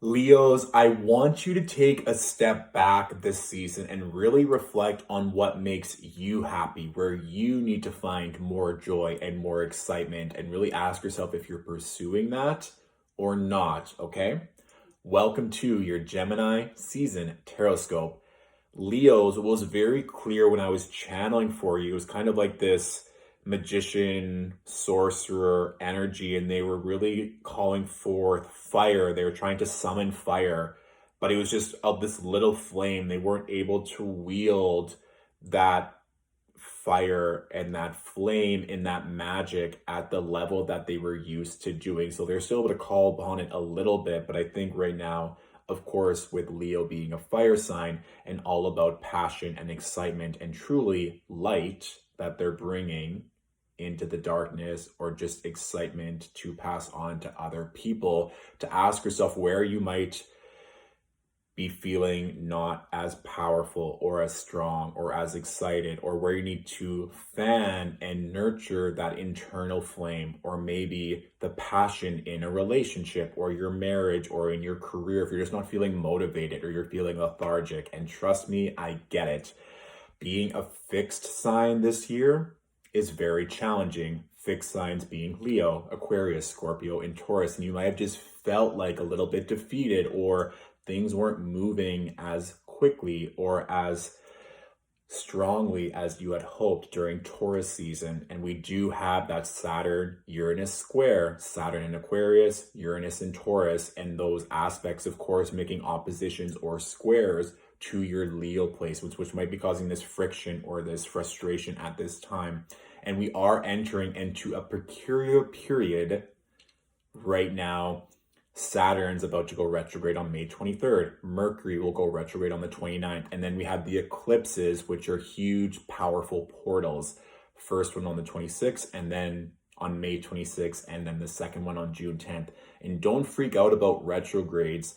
Leos, I want you to take a step back this season and really reflect on what makes you happy, where you need to find more joy and more excitement, and really ask yourself if you're pursuing that or not, okay? Welcome to your Gemini season Tarotscope. Leo's was very clear when I was channeling for you. It was kind of like this magician, sorcerer energy, and they were really calling forth fire. They were trying to summon fire, but it was just of this little flame. They weren't able to wield that fire and that flame and that magic at the level that they were used to doing. So they're still able to call upon it a little bit, but I think right now, of course, with Leo being a fire sign and all about passion and excitement and truly light that they're bringing into the darkness, or just excitement to pass on to other people, to ask yourself where you might be feeling not as powerful or as strong or as excited, or where you need to fan and nurture that internal flame, or maybe the passion in a relationship or your marriage or in your career, if you're just not feeling motivated or you're feeling lethargic. And trust me, I get it. Being a fixed sign this year is very challenging. Fixed signs being Leo, Aquarius, Scorpio, and Taurus. And you might have just felt like a little bit defeated, or things weren't moving as quickly or as strongly as you had hoped during Taurus season. And we do have that Saturn Uranus square, Saturn in Aquarius, Uranus in Taurus, and those aspects, of course, making oppositions or squares to your Leo placements, which might be causing this friction or this frustration at this time. And we are entering into a peculiar period right now. Saturn's about to go retrograde on May 23rd. Mercury will go retrograde on the 29th. And then we have the eclipses, which are huge, powerful portals. First one on the 26th, and then on May 26th, and then the second one on June 10th. And don't freak out about retrogrades.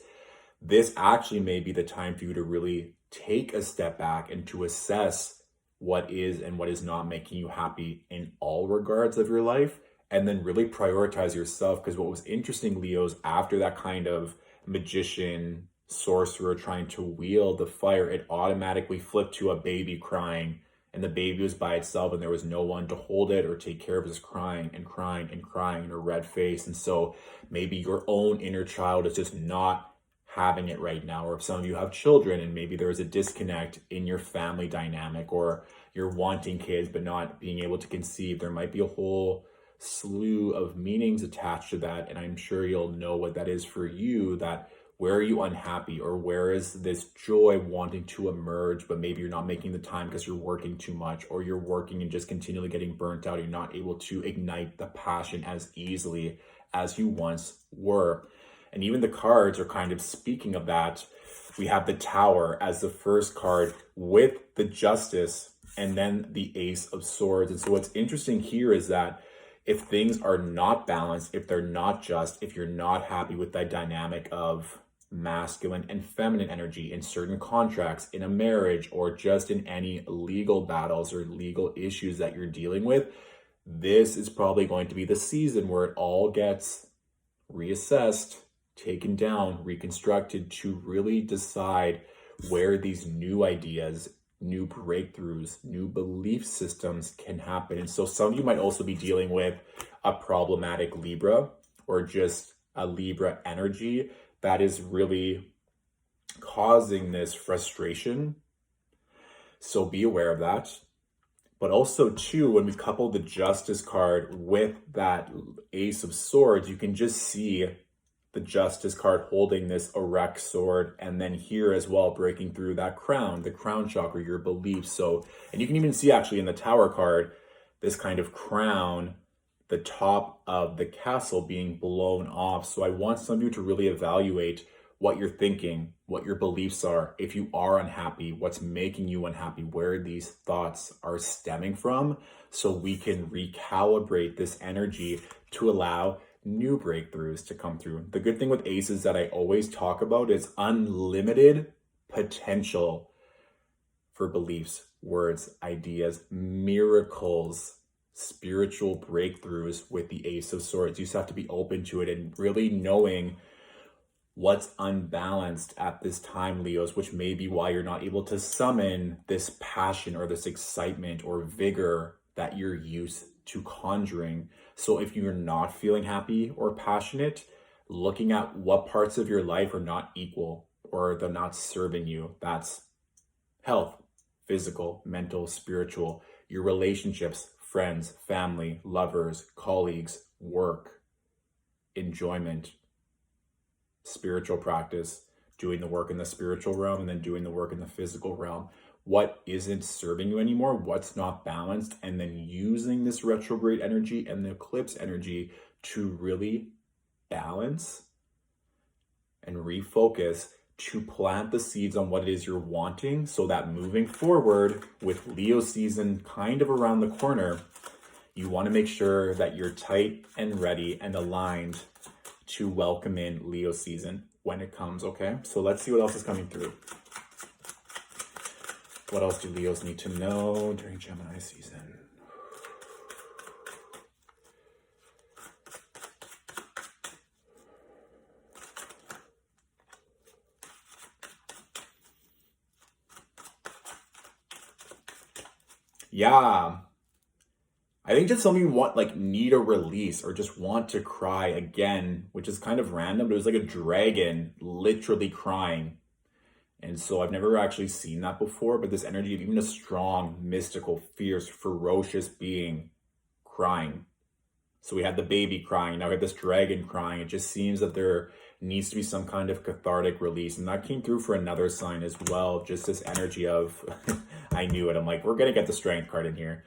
This actually may be the time for you to really take a step back and to assess what is and what is not making you happy in all regards of your life, and then really prioritize yourself. Because what was interesting, Leos, after that kind of magician, sorcerer trying to wield the fire, it automatically flipped to a baby crying, and the baby was by itself and there was no one to hold it or take care of it, just crying and crying and crying in a red face. And so maybe your own inner child is just not having it right now. Or if some of you have children and maybe there is a disconnect in your family dynamic, or you're wanting kids but not being able to conceive, there might be a whole slew of meanings attached to that. And I'm sure you'll know what that is for you, that where are you unhappy, or where is this joy wanting to emerge, but maybe you're not making the time because you're working too much, or you're working and just continually getting burnt out. You're not able to ignite the passion as easily as you once were. And even the cards are kind of speaking of that. We have the Tower as the first card with the Justice, and then the Ace of Swords. And so what's interesting here is that if things are not balanced, if they're not just, if you're not happy with that dynamic of masculine and feminine energy in certain contracts, in a marriage, or just in any legal battles or legal issues that you're dealing with, this is probably going to be the season where it all gets reassessed, taken down, reconstructed, to really decide where these new ideas, new breakthroughs, new belief systems can happen. And so some of you might also be dealing with a problematic Libra, or just a Libra energy that is really causing this frustration. So be aware of that. But also too, when we couple the Justice card with that Ace of Swords, you can just see the Justice card holding this erect sword, and then here as well, breaking through that crown, the crown chakra, your beliefs. So, and you can even see actually in the Tower card, this kind of crown, the top of the castle being blown off. So I want some of you to really evaluate what you're thinking, what your beliefs are. If you are unhappy, what's making you unhappy, where these thoughts are stemming from, so we can recalibrate this energy to allow new breakthroughs to come through. The good thing with aces that I always talk about is unlimited potential for beliefs, words, ideas, miracles, spiritual breakthroughs with the Ace of Swords. You just have to be open to it and really knowing What's unbalanced at this time, Leos, which may be why you're not able to summon this passion or this excitement or vigor that you're used to conjuring. So if you're not feeling happy or passionate, looking at what parts of your life are not equal or they're not serving you. That's health, physical, mental, spiritual, your relationships, friends, family, lovers, colleagues, work, enjoyment, spiritual practice, doing the work in the spiritual realm and then doing the work in the physical realm. What isn't serving you anymore, what's not balanced, and then using this retrograde energy and the eclipse energy to really balance and refocus, to plant the seeds on what it is you're wanting, so that moving forward with Leo season kind of around the corner, you want to make sure that you're tight and ready and aligned to welcome in Leo season when it comes, okay? So let's see what else is coming through. What else do Leos need to know during Gemini season? Yeah. I think just some of you want, like, need a release or just want to cry again, which is kind of random, but it was like a dragon literally crying. And so I've never actually seen that before, but this energy of even a strong, mystical, fierce, ferocious being crying. So we had the baby crying, now we have this dragon crying. It just seems that there needs to be some kind of cathartic release. And that came through for another sign as well. Just this energy of, I knew it. I'm like, we're going to get the strength card in here.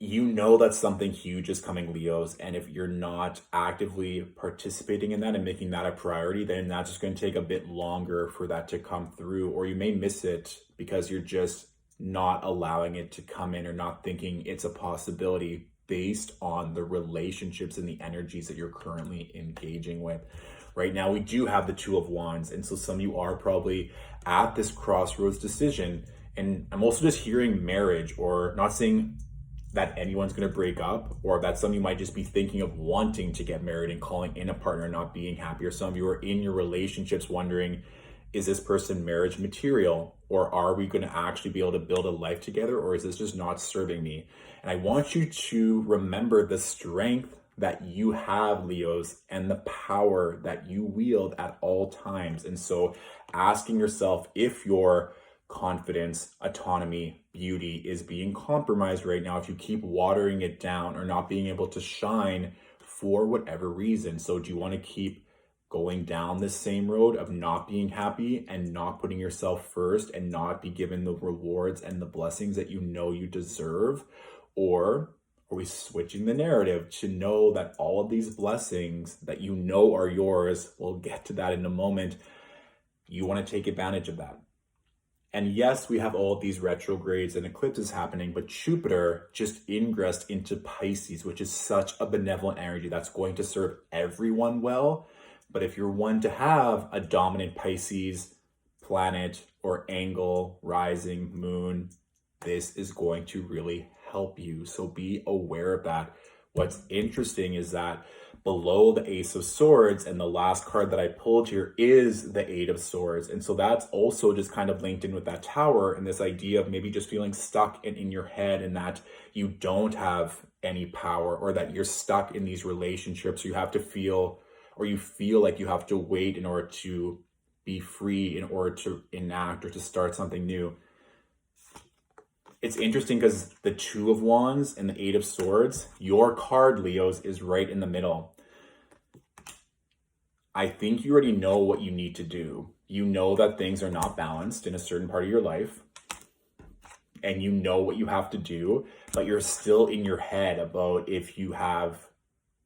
You know that something huge is coming, Leos. And if you're not actively participating in that and making that a priority, then that's just going to take a bit longer for that to come through. Or you may miss it because you're just not allowing it to come in or not thinking it's a possibility based on the relationships and the energies that you're currently engaging with. Right now, we do have the Two of Wands. And so some of you are probably at this crossroads decision. And I'm also just hearing marriage, or not saying that anyone's going to break up, or that some of you might just be thinking of wanting to get married and calling in a partner, not being happy. Or some of you are in your relationships wondering, is this person marriage material, or are we going to actually be able to build a life together, or is this just not serving me? And I want you to remember the strength that you have, Leos, and the power that you wield at all times. And so asking yourself if your confidence, autonomy, beauty is being compromised right now, if you keep watering it down or not being able to shine for whatever reason. So do you want to keep going down this same road of not being happy and not putting yourself first and not be given the rewards and the blessings that you know you deserve? Or are we switching the narrative to know that all of these blessings that you know are yours, we'll get to that in a moment, you want to take advantage of that? And yes, we have all of these retrogrades and eclipses happening, but Jupiter just ingressed into Pisces, which is such a benevolent energy that's going to serve everyone well. But if you're one to have a dominant Pisces planet or angle, rising, moon, this is going to really help you. So be aware of that. What's interesting is that below the Ace of Swords, and the last card that I pulled here is the Eight of Swords. And so that's also just kind of linked in with that Tower and this idea of maybe just feeling stuck in your head, and that you don't have any power, or that you're stuck in these relationships. You have to feel, or you feel like you have to wait in order to be free, in order to enact or to start something new. It's interesting because the Two of Wands and the Eight of Swords, your card, Leos, is right in the middle. I think you already know what you need to do. You know that things are not balanced in a certain part of your life, and you know what you have to do, but you're still in your head about if you have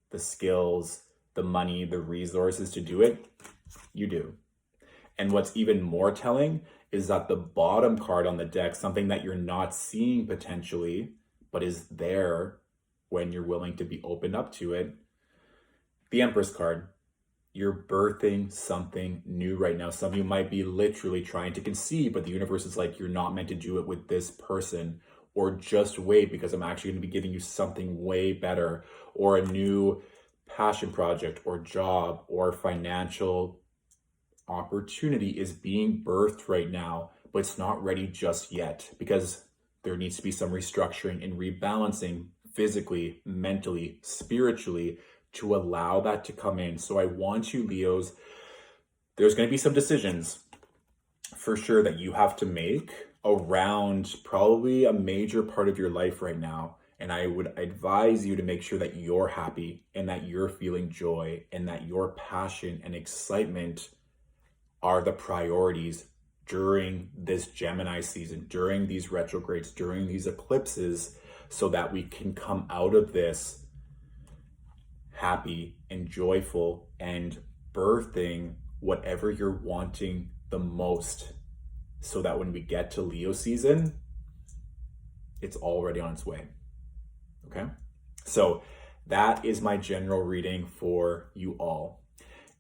the skills, the money, the resources to do it. You do. And what's even more telling is that the bottom card on the deck, something that you're not seeing potentially, but is there when you're willing to be opened up to it, the Empress card. You're birthing something new right now. Some of you might be literally trying to conceive, but the universe is like, you're not meant to do it with this person, or just wait because I'm actually going to be giving you something way better, or a new passion project or job or financial opportunity is being birthed right now, but it's not ready just yet because there needs to be some restructuring and rebalancing physically, mentally, spiritually to allow that to come in. So I want you, Leos, there's going to be some decisions for sure that you have to make around probably a major part of your life right now. And I would advise you to make sure that you're happy and that you're feeling joy and that your passion and excitement are the priorities during this Gemini season, during these retrogrades, during these eclipses, so that we can come out of this happy and joyful and birthing whatever you're wanting the most, so that when we get to Leo season, it's already on its way. Okay? So that is my general reading for you all.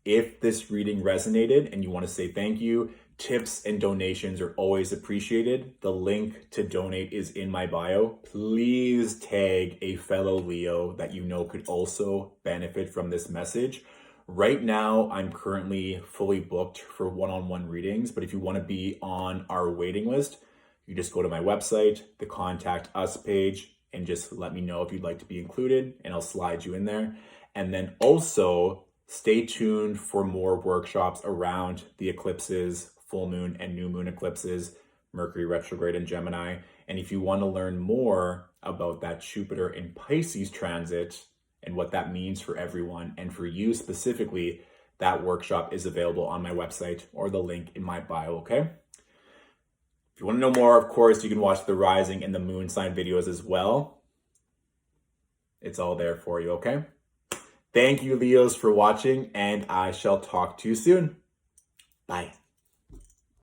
If this reading resonated and you want to say thank you, tips and donations are always appreciated. The link to donate is in my bio. Please tag a fellow Leo that you know could also benefit from this message. Right now, I'm currently fully booked for one-on-one readings, but if you want to be on our waiting list, you just go to my website, the Contact Us page, and just let me know if you'd like to be included, and I'll slide you in there. And then also, stay tuned for more workshops around the eclipses, full moon and new moon eclipses, Mercury retrograde in Gemini. And if you want to learn more about that Jupiter and Pisces transit and what that means for everyone and for you specifically, that workshop is available on my website or the link in my bio, okay? If you want to know more, of course, you can watch the rising and the moon sign videos as well. It's all there for you, okay? Thank you, Leos, for watching, and I shall talk to you soon. Bye.